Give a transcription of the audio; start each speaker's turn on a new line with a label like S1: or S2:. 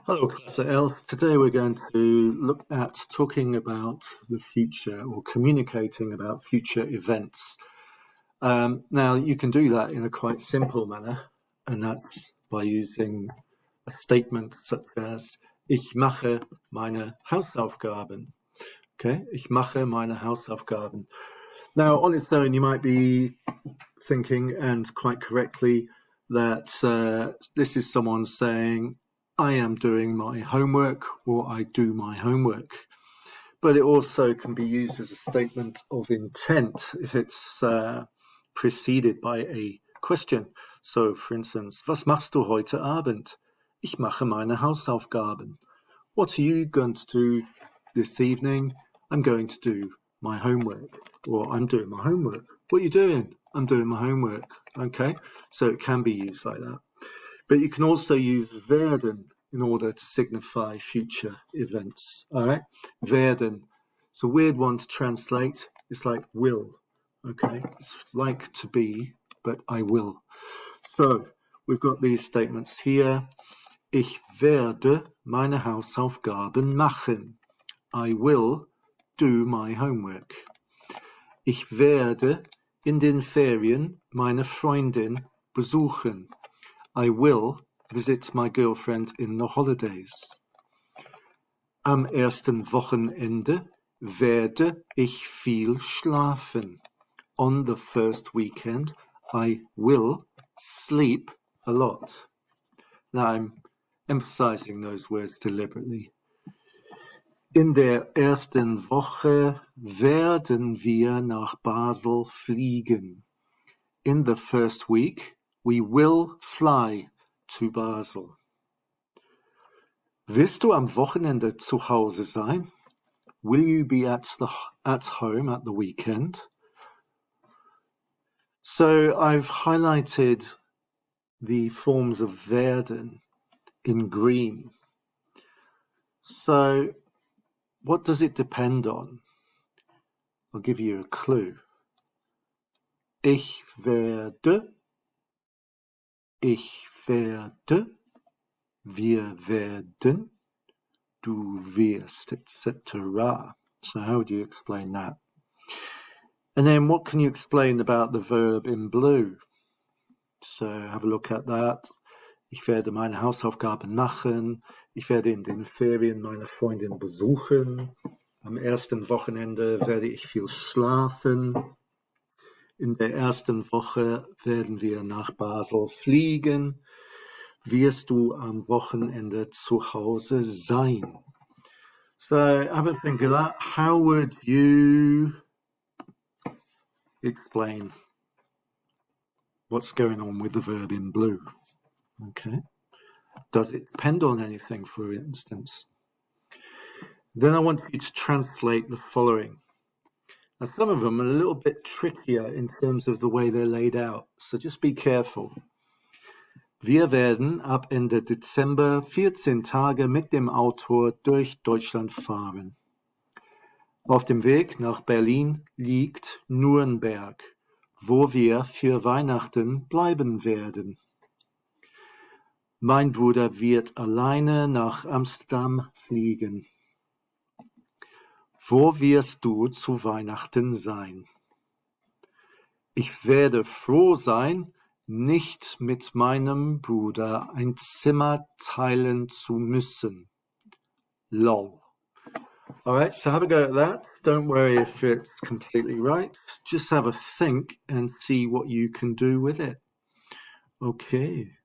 S1: Hello, Class Elf. Today we're going to look at talking about the future or communicating about future events. Now, you can do that in a quite simple manner, and that's by using a statement such as Ich mache meine Hausaufgaben. Okay, ich mache meine Hausaufgaben. Now, on its own, you might be thinking, and quite correctly, that this is someone saying, I am doing my homework, or I do my homework. But it also can be used as a statement of intent if it's preceded by a question. So, for instance, was machst du heute Abend? Ich mache meine Hausaufgaben. What are you going to do this evening? I'm going to do my homework, or I'm doing my homework. What are you doing? I'm doing my homework. Okay, so it can be used like that. But you can also use werden in order to signify future events. All right, werden. It's a weird one to translate. It's like will. Okay, it's like to be, but I will. So we've got these statements here. Ich werde meine Hausaufgaben machen. I will do my homework. Ich werde in den Ferien meine Freundin besuchen. I will visit my girlfriend in the holidays. Am ersten Wochenende werde ich viel schlafen. On the first weekend, I will sleep a lot. Now I'm emphasizing those words deliberately. In der ersten Woche werden wir nach Basel fliegen. In the first week, we will fly to Basel. Wirst du am Wochenende zu Hause sein? Will you be at home at the weekend? So I've highlighted the forms of werden in green. So what does it depend on? I'll give you a clue. Ich werde, wir werden, du wirst, etc. So how would you explain that? And then what can you explain about the verb in blue? So have a look at that. Ich werde meine Hausaufgaben machen. Ich werde in den Ferien meine Freundin besuchen. Am ersten Wochenende werde ich viel schlafen. In der ersten Woche werden wir nach Basel fliegen. Wirst du am Wochenende zu Hause sein? So have a think of that. How would you explain what's going on with the verb in blue? Okay. Does it depend on anything, for instance? Then I want you to translate the following. Now, some of them are a little bit trickier in terms of the way they're laid out, so just be careful. Wir werden ab Ende Dezember 14 Tage mit dem Auto durch Deutschland fahren. Auf dem Weg nach Berlin liegt Nürnberg, wo wir für Weihnachten bleiben werden. Mein Bruder wird alleine nach Amsterdam fliegen. Wo wirst du zu Weihnachten sein? Ich werde froh sein, nicht mit meinem Bruder ein Zimmer teilen zu müssen. Lol. Alright, so have a go at that. Don't worry if it's completely right. Just have a think and see what you can do with it. Okay.